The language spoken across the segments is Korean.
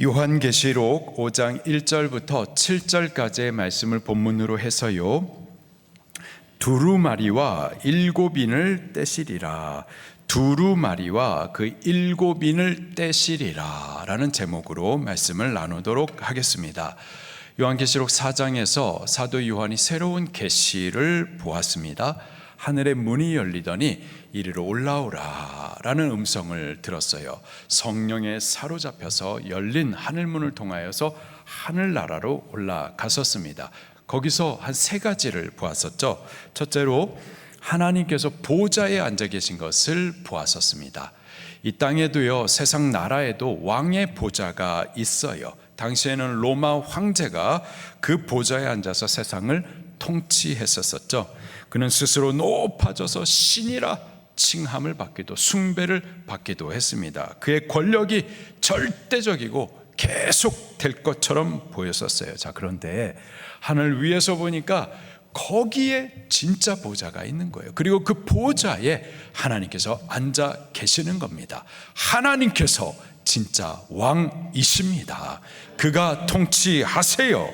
요한계시록 5장 1절부터 7절까지의 말씀을 본문으로 해서요, 두루마리와 일곱인을 떼시리라, 두루마리와 그 일곱인을 떼시리라 라는 제목으로 말씀을 나누도록 하겠습니다. 요한계시록 4장에서 사도 요한이 새로운 계시를 보았습니다. 하늘의 문이 열리더니 이리로 올라오라 라는 음성을 들었어요. 성령에 사로잡혀서 열린 하늘문을 통하여서 하늘나라로 올라갔었습니다. 거기서 한 세 가지를 보았었죠. 첫째로 하나님께서 보좌에 앉아 계신 것을 보았었습니다. 이 땅에도요, 세상 나라에도 왕의 보좌가 있어요. 당시에는 로마 황제가 그 보좌에 앉아서 세상을 통치했었죠. 그는 스스로 높아져서 신이라 칭함을 받기도, 숭배를 받기도 했습니다. 그의 권력이 절대적이고 계속 될 것처럼 보였었어요. 자, 그런데 하늘 위에서 보니까 거기에 진짜 보좌가 있는 거예요. 그리고 그 보좌에 하나님께서 앉아 계시는 겁니다. 하나님께서 진짜 왕이십니다. 그가 통치하세요.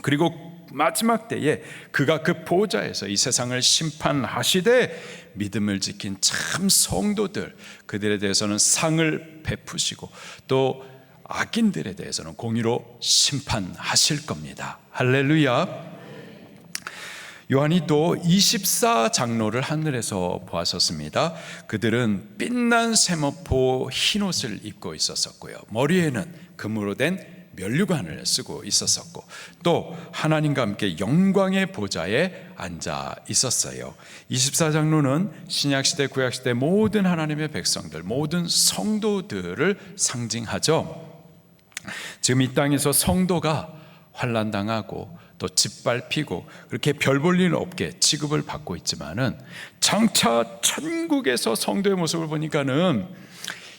그리고 마지막 때에 그가 그 보좌에서 이 세상을 심판하시되 믿음을 지킨 참 성도들, 그들에 대해서는 상을 베푸시고 또 악인들에 대해서는 공의로 심판하실 겁니다. 할렐루야. 요한이 또 24장로를 하늘에서 보았었습니다. 그들은 빛난 세마포 흰옷을 입고 있었고요, 머리에는 금으로 된 면류관을 쓰고 있었고, 또 하나님과 함께 영광의 보좌에 앉아 있었어요. 24장로는 신약시대 구약시대 모든 하나님의 백성들, 모든 성도들을 상징하죠. 지금 이 땅에서 성도가 환난당하고 또 짓밟히고 그렇게 별 볼 일 없게 취급을 받고 있지만은, 장차 천국에서 성도의 모습을 보니까는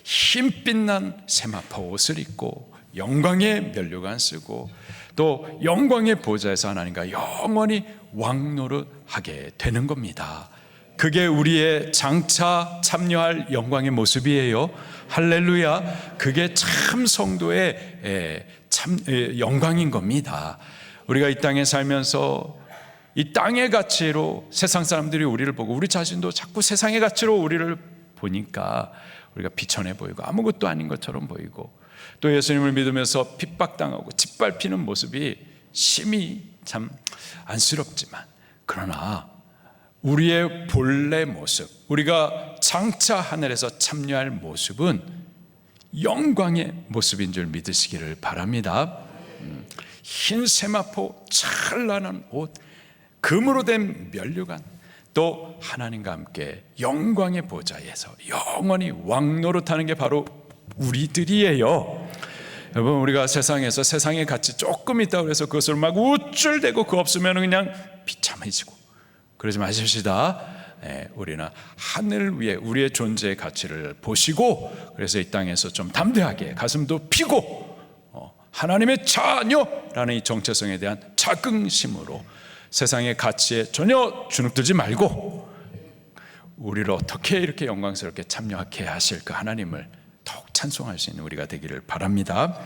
흰빛난 세마포 옷을 입고 영광의 면류관 쓰고 또 영광의 보좌에서 하나님과 영원히 왕노릇하게 되는 겁니다. 그게 우리의 장차 참여할 영광의 모습이에요. 할렐루야. 그게 참 성도의 참 영광인 겁니다. 우리가 이 땅에 살면서 이 땅의 가치로 세상 사람들이 우리를 보고 우리 자신도 자꾸 세상의 가치로 우리를 보니까 우리가 비천해 보이고 아무것도 아닌 것처럼 보이고, 또 예수님을 믿으면서 핍박당하고 짓밟히는 모습이 심히 참 안쓰럽지만, 그러나 우리의 본래 모습, 우리가 장차 하늘에서 참여할 모습은 영광의 모습인 줄 믿으시기를 바랍니다. 흰 세마포, 찬란한 옷, 금으로 된 면류관, 또 하나님과 함께 영광의 보좌에서 영원히 왕노릇하는 게 바로 우리들이에요. 여러분, 우리가 세상에서 세상의 가치 조금 있다고 해서 그것을 막 우쭐대고 그 없으면 그냥 비참해지고 그러지 마십시다. 우리는 하늘 위에 우리의 존재의 가치를 보시고, 그래서 이 땅에서 좀 담대하게 가슴도 피고 하나님의 자녀라는 이 정체성에 대한 자긍심으로 세상의 가치에 전혀 주눅들지 말고 우리를 어떻게 이렇게 영광스럽게 참여하게 하실까 하나님을 더욱 찬송할 수 있는 우리가 되기를 바랍니다.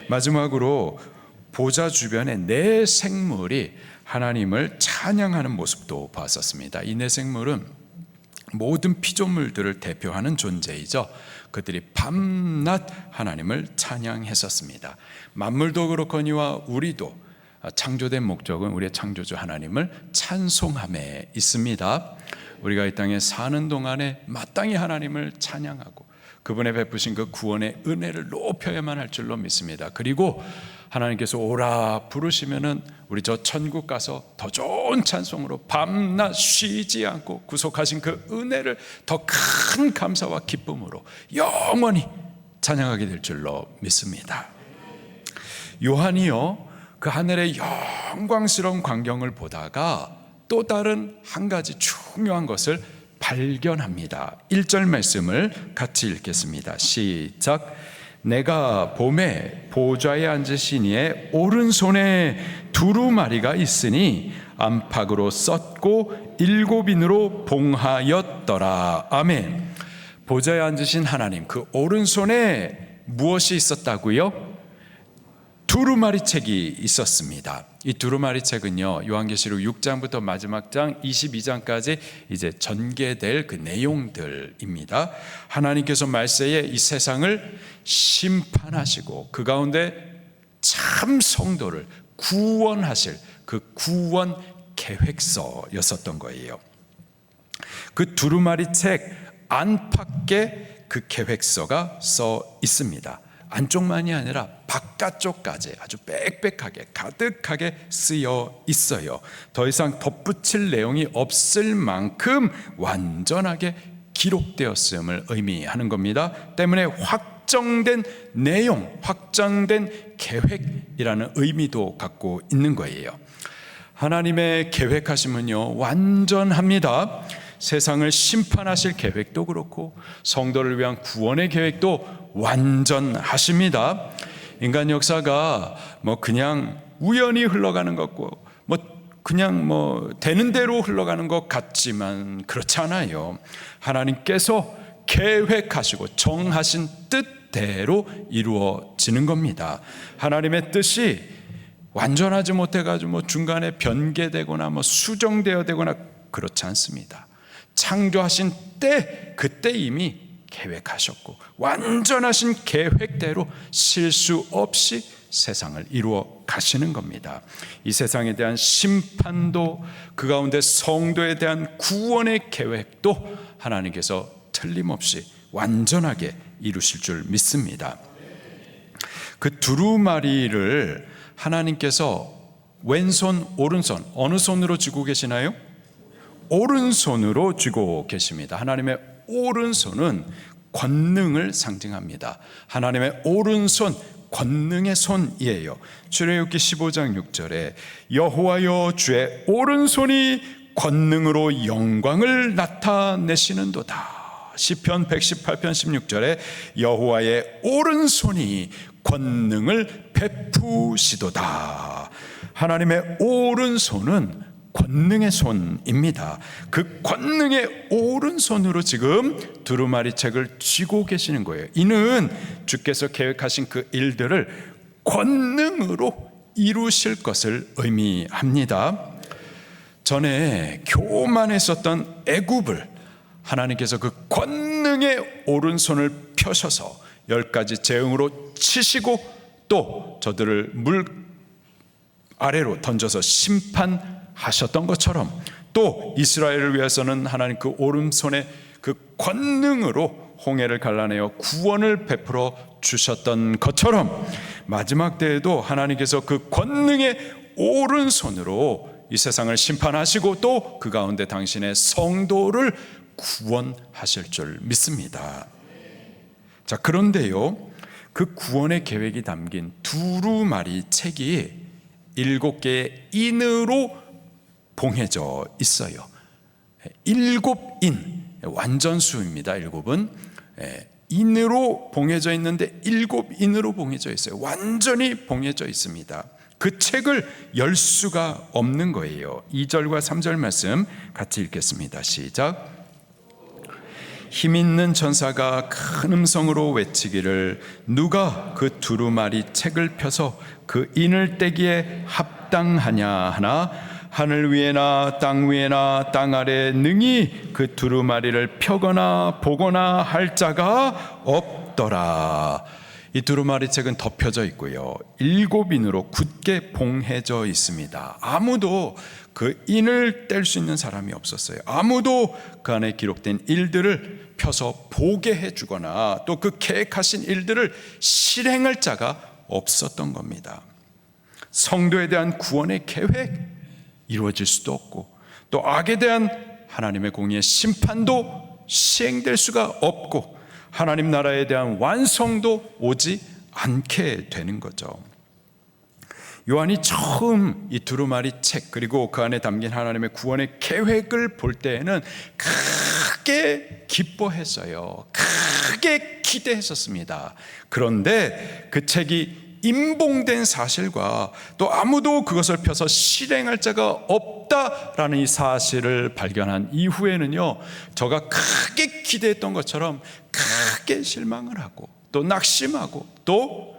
마지막으로 보좌 주변의 네 생물이 하나님을 찬양하는 모습도 봤었습니다. 이 네 생물은 모든 피조물들을 대표하는 존재이죠. 그들이 밤낮 하나님을 찬양했었습니다. 만물도 그렇거니와 우리도 창조된 목적은 우리의 창조주 하나님을 찬송함에 있습니다. 우리가 이 땅에 사는 동안에 마땅히 하나님을 찬양하고 그분의 베푸신 그 구원의 은혜를 높여야만 할 줄로 믿습니다. 그리고 하나님께서 오라 부르시면은 우리 저 천국 가서 더 좋은 찬송으로 밤낮 쉬지 않고 구속하신 그 은혜를 더 큰 감사와 기쁨으로 영원히 찬양하게 될 줄로 믿습니다. 요한이요, 그 하늘의 영광스러운 광경을 보다가 또 다른 한 가지 중요한 것을 발견합니다. 1절 말씀을 같이 읽겠습니다. 시작. 내가 봄에 보좌에 앉으신 이의 오른손에 두루마리가 있으니 안팎으로 썼고 일곱인으로 봉하였더라. 아멘. 보좌에 앉으신 하나님, 그 오른손에 무엇이 있었다고요? 두루마리 책이 있었습니다. 이 두루마리 책은요, 요한계시록 6장부터 마지막 장 22장까지 이제 전개될 그 내용들입니다. 하나님께서 말세에 이 세상을 심판하시고 그 가운데 참 성도를 구원하실 그 구원 계획서였었던 거예요. 그 두루마리 책 안팎에 그 계획서가 써 있습니다. 안쪽만이 아니라 바깥쪽까지 아주 빽빽하게 가득하게 쓰여 있어요. 더 이상 덧붙일 내용이 없을 만큼 완전하게 기록되었음을 의미하는 겁니다. 때문에 확정된 내용, 확정된 계획이라는 의미도 갖고 있는 거예요. 하나님의 계획하심은요, 완전합니다. 세상을 심판하실 계획도 그렇고 성도를 위한 구원의 계획도 완전하십니다. 인간 역사가 그냥 우연히 흘러가는 것 같고 그냥 되는 대로 흘러가는 것 같지만 그렇지 않아요. 하나님께서 계획하시고 정하신 뜻대로 이루어지는 겁니다. 하나님의 뜻이 완전하지 못해가지고 중간에 변개되거나 수정되어 되거나 그렇지 않습니다. 창조하신 때 그때 이미 계획하셨고 완전하신 계획대로 실수 없이 세상을 이루어 가시는 겁니다. 이 세상에 대한 심판도 그 가운데 성도에 대한 구원의 계획도 하나님께서 틀림없이 완전하게 이루실 줄 믿습니다. 그 두루마리를 하나님께서 왼손 오른손 어느 손으로 쥐고 계시나요? 오른손으로 쥐고 계십니다. 하나님의 오른손은 권능을 상징합니다. 하나님의 오른손 권능의 손이에요. 출애굽기 15장 6절에 여호와여 주의 오른손이 권능으로 영광을 나타내시는도다. 시편 118편 16절에 여호와의 오른손이 권능을 베푸시도다. 하나님의 오른손은 권능의 손입니다. 그 권능의 오른손으로 지금 두루마리 책을 쥐고 계시는 거예요. 이는 주께서 계획하신 그 일들을 권능으로 이루실 것을 의미합니다. 전에 교만했었던 애굽을 하나님께서 그 권능의 오른손을 펴셔서 10가지 재앙으로 치시고 또 저들을 물 아래로 던져서 심판하셨던 것처럼 또 이스라엘을 위해서는 하나님 그 오른손의 그 권능으로 홍해를 갈라내어 구원을 베풀어 주셨던 것처럼 마지막 때에도 하나님께서 그 권능의 오른손으로 이 세상을 심판하시고 또 그 가운데 당신의 성도를 구원하실 줄 믿습니다. 자, 그런데요, 그 구원의 계획이 담긴 두루마리 책이 7개의 인으로 봉해져 있어요. 7인, 완전수입니다. 7은 인으로 봉해져 있는데 7인으로 봉해져 있어요. 완전히 봉해져 있습니다. 그 책을 열 수가 없는 거예요. 2절과 3절 말씀 같이 읽겠습니다. 시작. 힘있는 천사가 큰 음성으로 외치기를 누가 그 두루마리 책을 펴서 그 인을 떼기에 합당하냐 하나 하늘 위에나 땅 위에나 땅 아래 능히 그 두루마리를 펴거나 보거나 할 자가 없더라. 이 두루마리 책은 덮여져 있고요, 7인으로 굳게 봉해져 있습니다. 아무도 그 인을 뗄 수 있는 사람이 없었어요. 아무도 그 안에 기록된 일들을 펴서 보게 해주거나 또 그 계획하신 일들을 실행할 자가 없었던 겁니다. 성도에 대한 구원의 계획 이루어질 수도 없고 또 악에 대한 하나님의 공의의 심판도 시행될 수가 없고 하나님 나라에 대한 완성도 오지 않게 되는 거죠. 요한이 처음 이 두루마리 책 그리고 그 안에 담긴 하나님의 구원의 계획을 볼 때에는 크게 기뻐했어요. 크게 기대했었습니다. 그런데 그 책이 임봉된 사실과 또 아무도 그것을 펴서 실행할 자가 없다라는 이 사실을 발견한 이후에는요, 저가 크게 기대했던 것처럼 크게 실망을 하고 또 낙심하고 또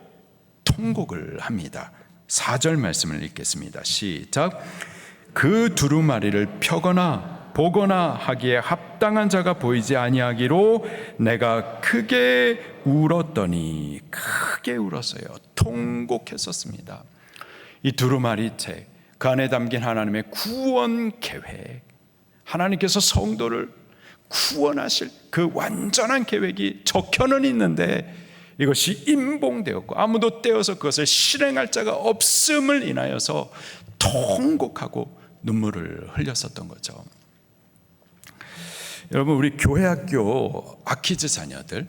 통곡을 합니다. 4절 말씀을 읽겠습니다. 시작. 그 두루마리를 펴거나 보거나 하기에 합당한 자가 보이지 아니하기로 내가 크게 울었더니, 크게 울었어요. 통곡했었습니다. 이 두루마리 책, 그 안에 담긴 하나님의 구원 계획, 하나님께서 성도를 구원하실 그 완전한 계획이 적혀는 있는데 이것이 임봉되었고 아무도 떼어서 그것을 실행할 자가 없음을 인하여서 통곡하고 눈물을 흘렸었던 거죠. 여러분, 우리 교회학교 아키즈 자녀들,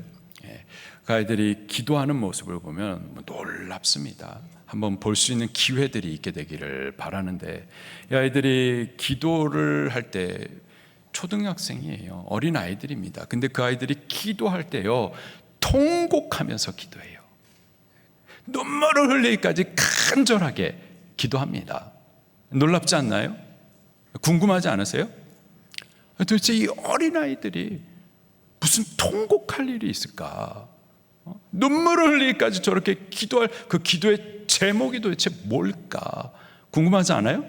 그 아이들이 기도하는 모습을 보면 놀랍습니다. 한번 볼 수 있는 기회들이 있게 되기를 바라는데, 이 아이들이 기도를 할 때 초등학생이에요. 어린 아이들입니다. 근데 그 아이들이 기도할 때요, 통곡하면서 기도해요. 눈물을 흘리기까지 간절하게 기도합니다. 놀랍지 않나요? 궁금하지 않으세요? 도대체 이 어린아이들이 무슨 통곡할 일이 있을까? 눈물을 흘리기까지 저렇게 기도할 그 기도의 제목이 도대체 뭘까? 궁금하지 않아요?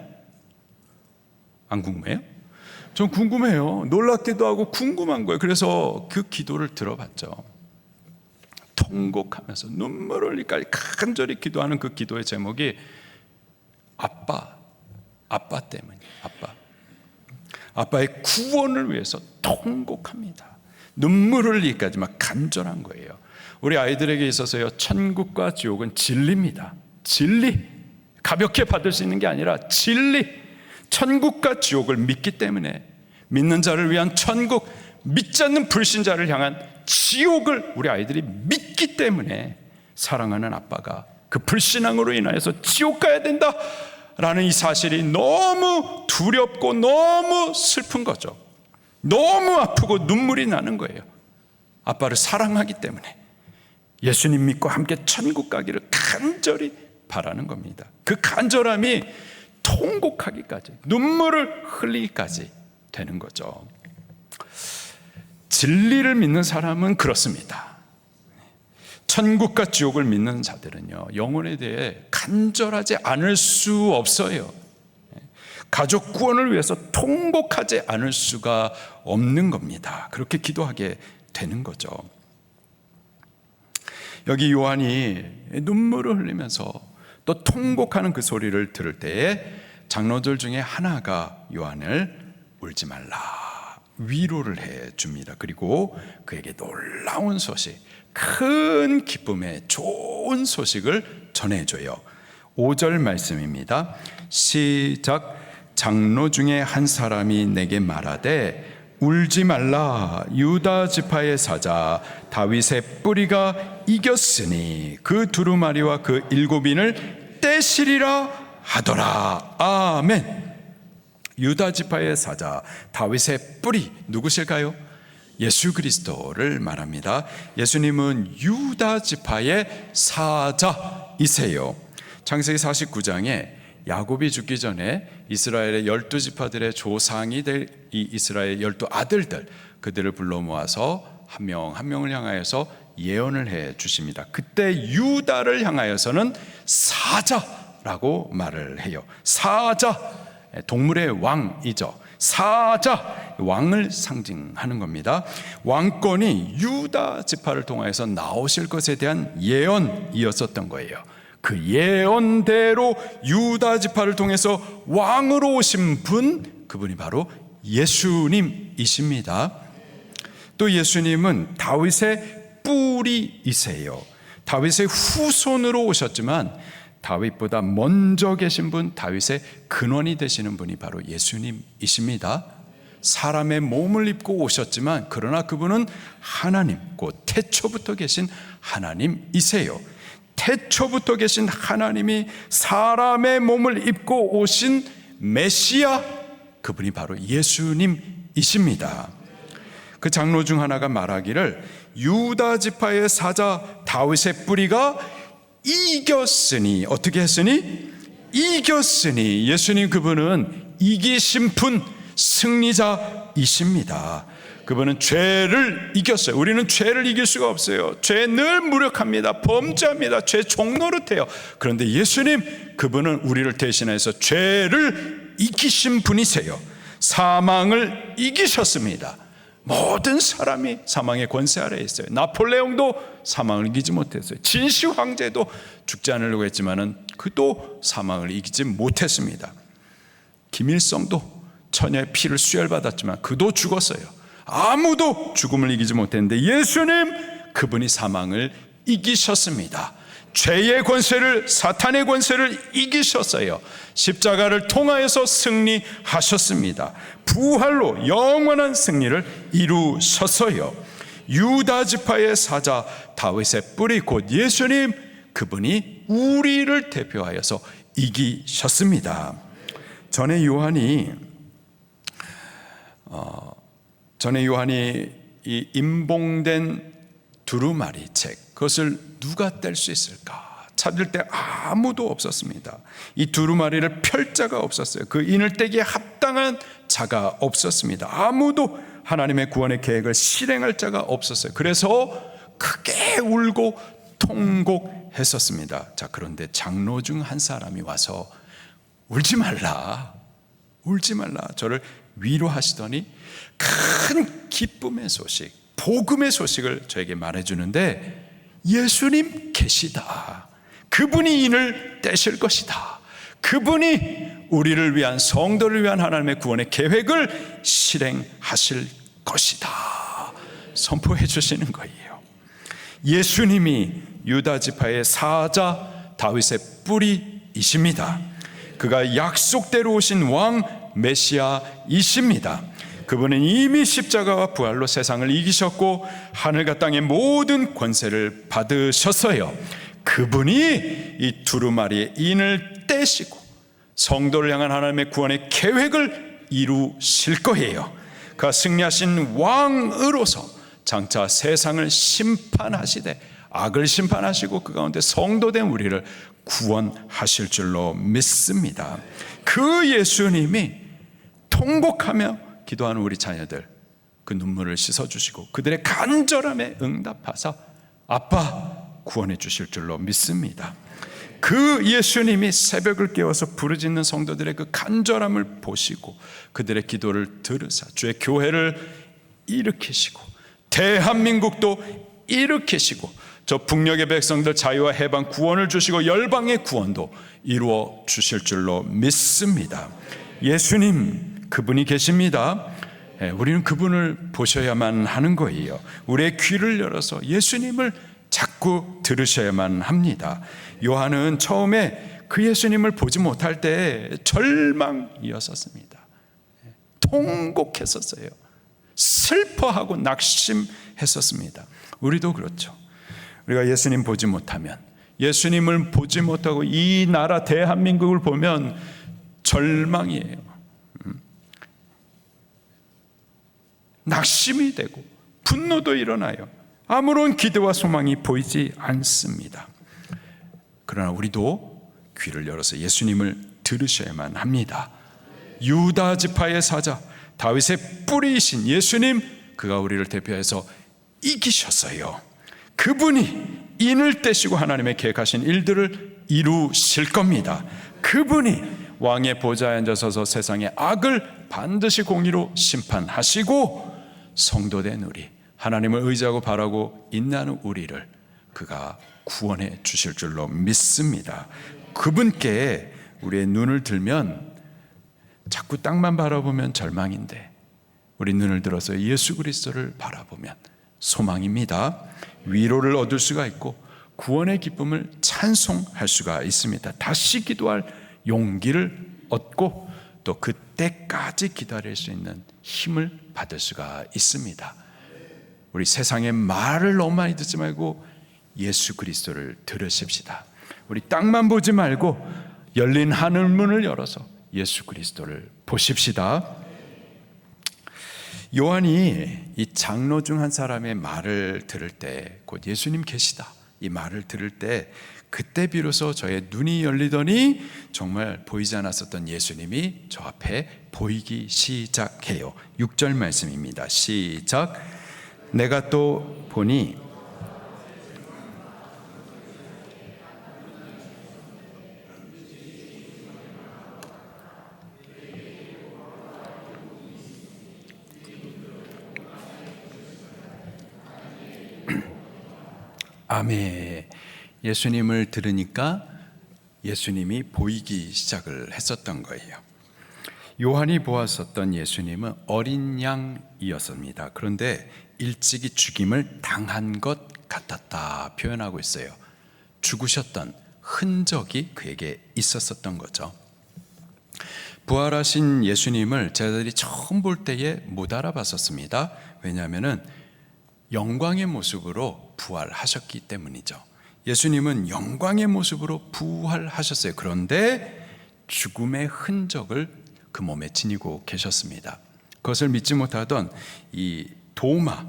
안 궁금해요? 전 궁금해요. 놀랍기도 하고 궁금한 거예요. 그래서 그 기도를 들어봤죠. 통곡하면서 눈물을 흘리기까지 간절히 기도하는 그 기도의 제목이 아빠 때문이에요. 아빠의 구원을 위해서 통곡합니다. 눈물을 흘리기까지 막 간절한 거예요. 우리 아이들에게 있어서요, 천국과 지옥은 진리입니다. 진리, 가볍게 받을 수 있는 게 아니라 진리. 천국과 지옥을 믿기 때문에, 믿는 자를 위한 천국, 믿지 않는 불신자를 향한 지옥을 우리 아이들이 믿기 때문에 사랑하는 아빠가 그 불신앙으로 인하여서 지옥 가야 된다 라는 이 사실이 너무 두렵고 너무 슬픈 거죠. 너무 아프고 눈물이 나는 거예요. 아빠를 사랑하기 때문에 예수님 믿고 함께 천국 가기를 간절히 바라는 겁니다. 그 간절함이 통곡하기까지, 눈물을 흘리기까지 되는 거죠. 진리를 믿는 사람은 그렇습니다. 천국과 지옥을 믿는 자들은요, 영혼에 대해 간절하지 않을 수 없어요. 가족 구원을 위해서 통곡하지 않을 수가 없는 겁니다. 그렇게 기도하게 되는 거죠. 여기 요한이 눈물을 흘리면서 또 통곡하는 그 소리를 들을 때에 장로들 중에 하나가 요한을 울지 말라, 위로를 해 줍니다. 그리고 그에게 놀라운 소식, 큰 기쁨의 좋은 소식을 전해줘요. 5절 말씀입니다. 시작. 장로 중에 한 사람이 내게 말하되 울지 말라, 유다 지파의 사자 다윗의 뿌리가 이겼으니 그 두루마리와 그 7인을 떼시리라 하더라. 아멘. 유다 지파의 사자 다윗의 뿌리, 누구실까요? 예수 그리스도를 말합니다. 예수님은 유다 지파의 사자이세요. 창세기 49장에 야곱이 죽기 전에 이스라엘의 12지파들의 조상이 될 이 이스라엘 12아들들, 그들을 불러 모아서 한 명 한 명을 향하여서 예언을 해 주십니다. 그때 유다를 향하여서는 사자라고 말을 해요. 사자, 동물의 왕이죠. 사자, 왕을 상징하는 겁니다. 왕권이 유다 지파를 통하여서 나오실 것에 대한 예언이었었던 거예요. 그 예언대로 유다 지파를 통해서 왕으로 오신 분, 그분이 바로 예수님이십니다. 또 예수님은 다윗의 뿌리이세요. 다윗의 후손으로 오셨지만 다윗보다 먼저 계신 분, 다윗의 근원이 되시는 분이 바로 예수님이십니다. 사람의 몸을 입고 오셨지만 그러나 그분은 하나님, 곧 태초부터 계신 하나님이세요. 태초부터 계신 하나님이 사람의 몸을 입고 오신 메시아, 그분이 바로 예수님이십니다. 그 장로 중 하나가 말하기를 유다 지파의 사자 다윗의 뿌리가 이겼으니, 어떻게 했으니? 이겼으니. 예수님 그분은 이기신 분, 승리자이십니다. 그분은 죄를 이겼어요. 우리는 죄를 이길 수가 없어요. 죄 늘 무력합니다. 범죄합니다. 죄 종노릇해요. 그런데 예수님, 그분은 우리를 대신해서 죄를 이기신 분이세요. 사망을 이기셨습니다. 모든 사람이 사망의 권세 아래에 있어요. 나폴레옹도 사망을 이기지 못했어요. 진시 황제도 죽지 않으려고 했지만은 그도 사망을 이기지 못했습니다. 김일성도 처녀의 피를 수혈받았지만 그도 죽었어요. 아무도 죽음을 이기지 못했는데 예수님, 그분이 사망을 이기셨습니다. 죄의 권세를, 사탄의 권세를 이기셨어요. 십자가를 통하여서 승리하셨습니다. 부활로 영원한 승리를 이루셨어요. 유다 지파의 사자 다윗의 뿌리 곧 예수님, 그분이 우리를 대표하여서 이기셨습니다. 전에 요한이 이 임봉된 두루마리 책, 그것을 누가 뗄 수 있을까 찾을 때 아무도 없었습니다. 이 두루마리를 펼 자가 없었어요. 그 인을 떼기에 합당한 자가 없었습니다. 아무도 하나님의 구원의 계획을 실행할 자가 없었어요. 그래서 크게 울고 통곡했었습니다. 자, 그런데 장로 중 한 사람이 와서 울지 말라, 저를 위로하시더니 큰 기쁨의 소식, 복음의 소식을 저에게 말해주는데, 예수님 계시다. 그분이 인을 떼실 것이다. 그분이 우리를 위한, 성도를 위한 하나님의 구원의 계획을 실행하실 것이다. 선포해 주시는 거예요. 예수님이 유다 지파의 사자 다윗의 뿌리이십니다. 그가 약속대로 오신 왕 메시아이십니다. 그분은 이미 십자가와 부활로 세상을 이기셨고 하늘과 땅의 모든 권세를 받으셨어요. 그분이 이 두루마리의 인을 떼시고 성도를 향한 하나님의 구원의 계획을 이루실 거예요. 그가 승리하신 왕으로서 장차 세상을 심판하시되 악을 심판하시고 그 가운데 성도된 우리를 구원하실 줄로 믿습니다. 그 예수님이 통곡하며 기도하는 우리 자녀들, 그 눈물을 씻어주시고 그들의 간절함에 응답하사 아빠 구원해 주실 줄로 믿습니다. 그 예수님이 새벽을 깨워서 부르짖는 성도들의 그 간절함을 보시고 그들의 기도를 들으사 주의 교회를 일으키시고 대한민국도 일으키시고 저 북녘의 백성들 자유와 해방 구원을 주시고 열방의 구원도 이루어 주실 줄로 믿습니다. 예수님, 그분이 계십니다. 우리는 그분을 보셔야만 하는 거예요. 우리의 귀를 열어서 예수님을 자꾸 들으셔야만 합니다. 요한은 처음에 그 예수님을 보지 못할 때 절망이었었습니다. 통곡했었어요. 슬퍼하고 낙심했었습니다. 우리도 그렇죠. 우리가 예수님 보지 못하면, 예수님을 보지 못하고 이 나라 대한민국을 보면 절망이에요. 낙심이 되고 분노도 일어나요. 아무런 기대와 소망이 보이지 않습니다. 그러나 우리도 귀를 열어서 예수님을 들으셔야만 합니다. 유다 지파의 사자 다윗의 뿌리이신 예수님, 그가 우리를 대표해서 이기셨어요. 그분이 인을 떼시고 하나님의 계획하신 일들을 이루실 겁니다. 그분이 왕의 보좌에 앉아서서 세상의 악을 반드시 공의로 심판하시고 성도된 우리, 하나님을 의지하고 바라고 인내하는 우리를 그가 구원해 주실 줄로 믿습니다. 그분께 우리의 눈을 들면 자꾸 땅만 바라보면 절망인데 우리 눈을 들어서 예수 그리스도를 바라보면 소망입니다. 위로를 얻을 수가 있고 구원의 기쁨을 찬송할 수가 있습니다. 다시 기도할 용기를 얻고 또 그때까지 기다릴 수 있는 힘을 받을 수가 있습니다. 우리 세상의 말을 너무 많이 듣지 말고 예수 그리스도를 들으십시다. 우리 땅만 보지 말고 열린 하늘문을 열어서 예수 그리스도를 보십시다. 요한이 이 장로 중 한 사람의 말을 들을 때 곧 예수님 계시다, 이 말을 들을 때 그때 비로소 저의 눈이 열리더니 정말 보이지 않았었던 예수님이 저 앞에 보이기 시작해요. 6절 말씀입니다. 시작. 내가 또 보니 아멘. 예수님을 들으니까 예수님이 보이기 시작을 했었던 거예요. 요한이 보았었던 예수님은 어린 양이었습니다. 그런데 일찍이 죽임을 당한 것 같았다 표현하고 있어요. 죽으셨던 흔적이 그에게 있었었던 거죠. 부활하신 예수님을 제자들이 처음 볼 때에 못 알아봤었습니다. 왜냐하면 영광의 모습으로 부활하셨기 때문이죠. 예수님은 영광의 모습으로 부활하셨어요. 그런데 죽음의 흔적을 그 몸에 지니고 계셨습니다. 그것을 믿지 못하던 이 도마,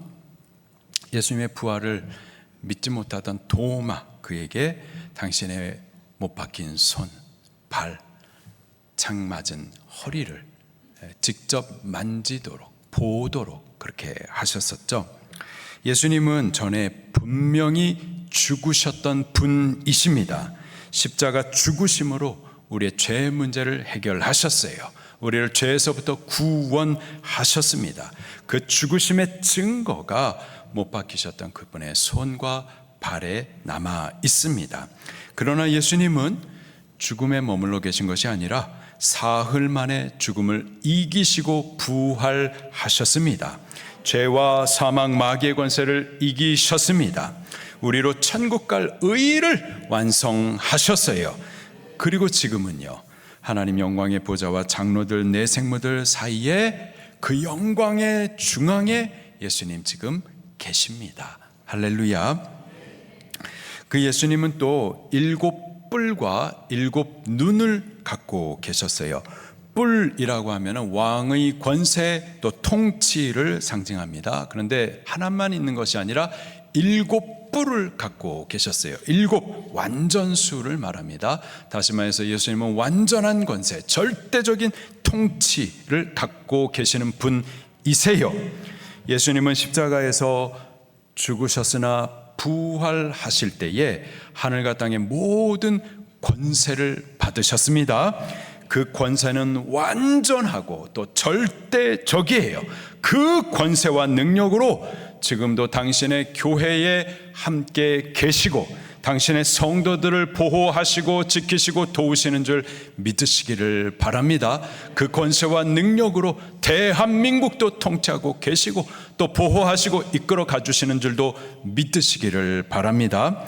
예수님의 부활을 믿지 못하던 도마, 그에게 당신의 못 박힌 손, 발, 창 맞은 허리를 직접 만지도록, 보도록 그렇게 하셨었죠. 예수님은 전에 분명히 죽으셨던 분이십니다. 십자가 죽으심으로 우리의 죄 문제를 해결하셨어요. 우리를 죄에서부터 구원하셨습니다. 그 죽으심의 증거가 못 박히셨던 그분의 손과 발에 남아 있습니다. 그러나 예수님은 죽음에 머물러 계신 것이 아니라 사흘 만에 죽음을 이기시고 부활하셨습니다. 죄와 사망 마귀의 권세를 이기셨습니다. 우리로 천국 갈 의를 완성하셨어요. 그리고 지금은요, 하나님 영광의 보좌와 장로들 네 생모들 사이에 그 영광의 중앙에 예수님 지금 계십니다. 할렐루야. 그 예수님은 또 7뿔과 7눈을 갖고 계셨어요. 뿔이라고 하면 왕의 권세 또 통치를 상징합니다. 그런데 하나만 있는 것이 아니라 7뿔을 갖고 계셨어요. 7 완전수를 말합니다. 다시 말해서 예수님은 완전한 권세, 절대적인 통치를 갖고 계시는 분이세요. 예수님은 십자가에서 죽으셨으나 부활하실 때에 하늘과 땅의 모든 권세를 받으셨습니다. 그 권세는 완전하고 또 절대적이에요. 그 권세와 능력으로 지금도 당신의 교회에 함께 계시고 당신의 성도들을 보호하시고 지키시고 도우시는 줄 믿으시기를 바랍니다. 그 권세와 능력으로 대한민국도 통치하고 계시고 또 보호하시고 이끌어 가주시는 줄도 믿으시기를 바랍니다.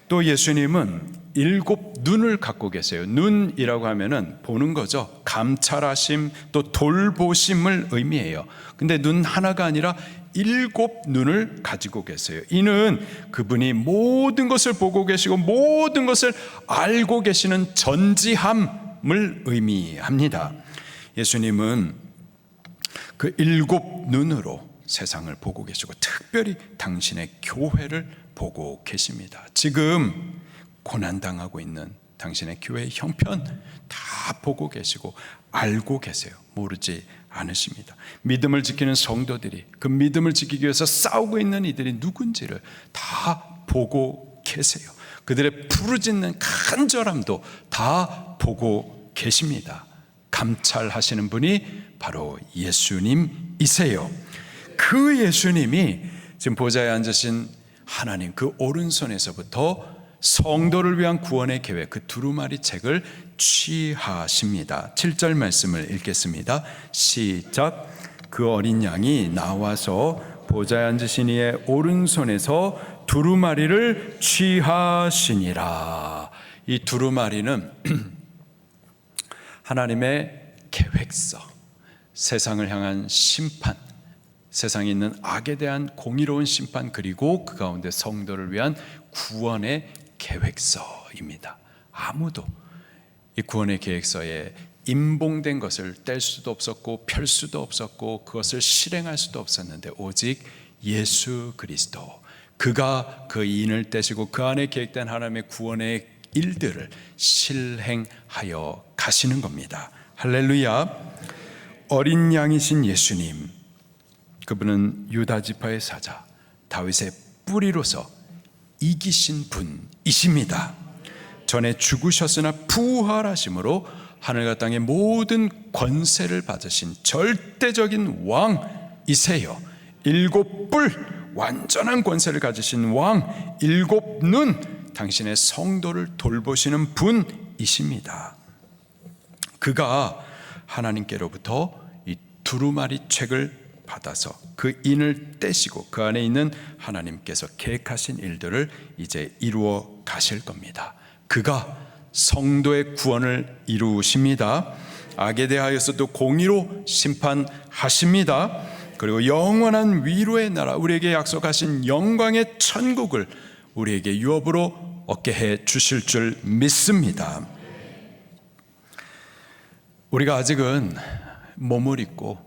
또 예수님은 7 눈을 갖고 계세요. 눈이라고 하면은 보는 거죠. 감찰하심 또 돌보심을 의미해요. 근데 눈 하나가 아니라 7 눈을 가지고 계세요. 이는 그분이 모든 것을 보고 계시고 모든 것을 알고 계시는 전지함을 의미합니다. 예수님은 그 7 눈으로 세상을 보고 계시고 특별히 당신의 교회를 보고 계십니다. 지금 고난당하고 있는 당신의 교회의 형편 다 보고 계시고 알고 계세요. 모르지 않으십니다. 믿음을 지키는 성도들이 그 믿음을 지키기 위해서 싸우고 있는 이들이 누군지를 다 보고 계세요. 그들의 부르짖는 간절함도 다 보고 계십니다. 감찰하시는 분이 바로 예수님이세요. 그 예수님이 지금 보좌에 앉으신 하나님 그 오른손에서부터 성도를 위한 구원의 계획 그 두루마리 책을 취하십니다. 7절 말씀을 읽겠습니다. 시작. 그 어린 양이 나와서 보좌에 앉으신 이의 오른손에서 두루마리를 취하시니라. 이 두루마리는 하나님의 계획서, 세상을 향한 심판, 세상에 있는 악에 대한 공의로운 심판, 그리고 그 가운데 성도를 위한 구원의 계획서입니다. 아무도 이 구원의 계획서에 임봉된 것을 뗄 수도 없었고 펼 수도 없었고 그것을 실행할 수도 없었는데 오직 예수 그리스도, 그가 그 인을 떼시고 그 안에 계획된 하나님의 구원의 일들을 실행하여 가시는 겁니다. 할렐루야. 어린 양이신 예수님, 그분은 유다 지파의 사자, 다윗의 뿌리로서 이기신 분이십니다. 전에 죽으셨으나 부활하심으로 하늘과 땅의 모든 권세를 받으신 절대적인 왕이세요. 일곱 뿔, 완전한 권세를 가지신 왕, 일곱 눈, 당신의 성도를 돌보시는 분이십니다. 그가 하나님께로부터 이 두루마리 책을 받아서 그 인을 떼시고 그 안에 있는 하나님께서 계획하신 일들을 이제 이루어 가실 겁니다. 그가 성도의 구원을 이루십니다. 악에 대하여서도 공의로 심판하십니다. 그리고 영원한 위로의 나라, 우리에게 약속하신 영광의 천국을 우리에게 유업으로 얻게 해 주실 줄 믿습니다. 우리가 아직은 몸을 입고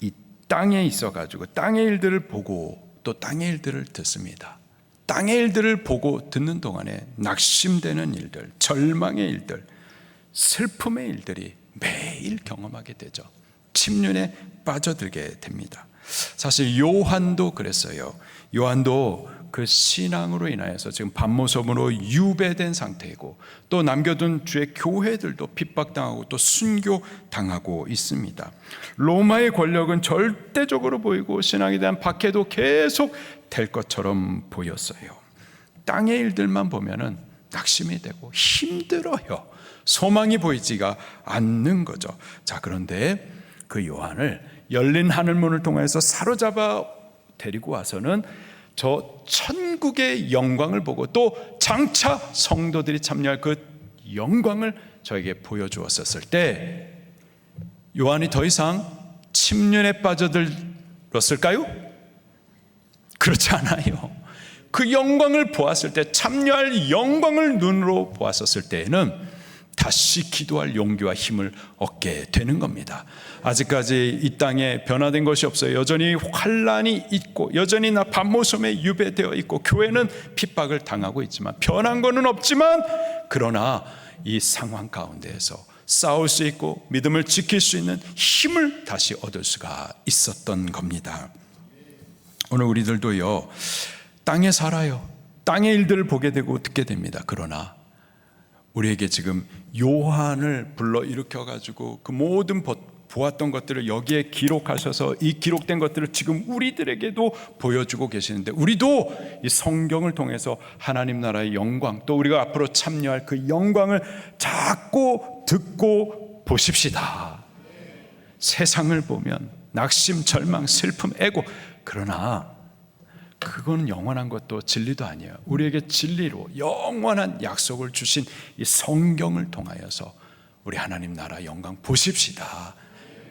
이 땅에 있어가지고 땅의 일들을 보고 또 땅의 일들을 듣습니다. 땅의 일들을 보고 듣는 동안에 낙심되는 일들, 절망의 일들, 슬픔의 일들이 매일 경험하게 되죠. 침륜에 빠져들게 됩니다. 사실 요한도 그랬어요. 요한도 그 신앙으로 인하여서 지금 반모섬으로 유배된 상태이고 또 남겨둔 주의 교회들도 핍박당하고 또 순교당하고 있습니다. 로마의 권력은 절대적으로 보이고 신앙에 대한 박해도 계속 될 것처럼 보였어요. 땅의 일들만 보면은 낙심이 되고 힘들어요. 소망이 보이지가 않는 거죠. 자, 그런데 그 요한을 열린 하늘문을 통해서 사로잡아 데리고 와서는 저 천국의 영광을 보고 또 장차 성도들이 참여할 그 영광을 저에게 보여주었을 때 요한이 더 이상 침륜에 빠져들었을까요? 그렇지 않아요. 그 영광을 보았을 때, 참여할 영광을 눈으로 보았었을 때에는 다시 기도할 용기와 힘을 얻게 되는 겁니다. 아직까지 이 땅에 변화된 것이 없어요. 여전히 환란이 있고 여전히 나 반모섬에 유배되어 있고 교회는 핍박을 당하고 있지만 변한 것은 없지만, 그러나 이 상황 가운데에서 싸울 수 있고 믿음을 지킬 수 있는 힘을 다시 얻을 수가 있었던 겁니다. 오늘 우리들도요, 땅에 살아요. 땅의 일들을 보게 되고 듣게 됩니다. 그러나 우리에게 지금 요한을 불러 일으켜가지고 그 모든 보았던 것들을 여기에 기록하셔서 이 기록된 것들을 지금 우리들에게도 보여주고 계시는데, 우리도 이 성경을 통해서 하나님 나라의 영광, 또 우리가 앞으로 참여할 그 영광을 자꾸 듣고 보십시다. 세상을 보면 낙심, 절망, 슬픔, 애고, 그러나 그건 영원한 것도 진리도 아니에요. 우리에게 진리로 영원한 약속을 주신 이 성경을 통하여서 우리 하나님 나라 영광 보십시다.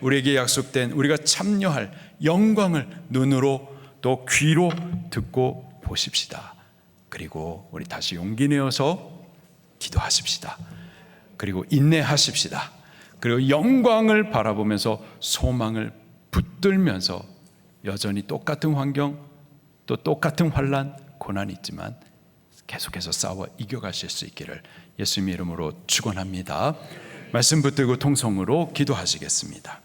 우리에게 약속된 우리가 참여할 영광을 눈으로 또 귀로 듣고 보십시다. 그리고 우리 다시 용기 내어서 기도하십시다. 그리고 인내하십시다. 그리고 영광을 바라보면서 소망을 붙들면서 여전히 똑같은 환경, 또 똑같은 환난, 고난이 있지만 계속해서 싸워 이겨가실 수 있기를 예수님의 이름으로 축원합니다. 말씀 붙들고 통성으로 기도하시겠습니다.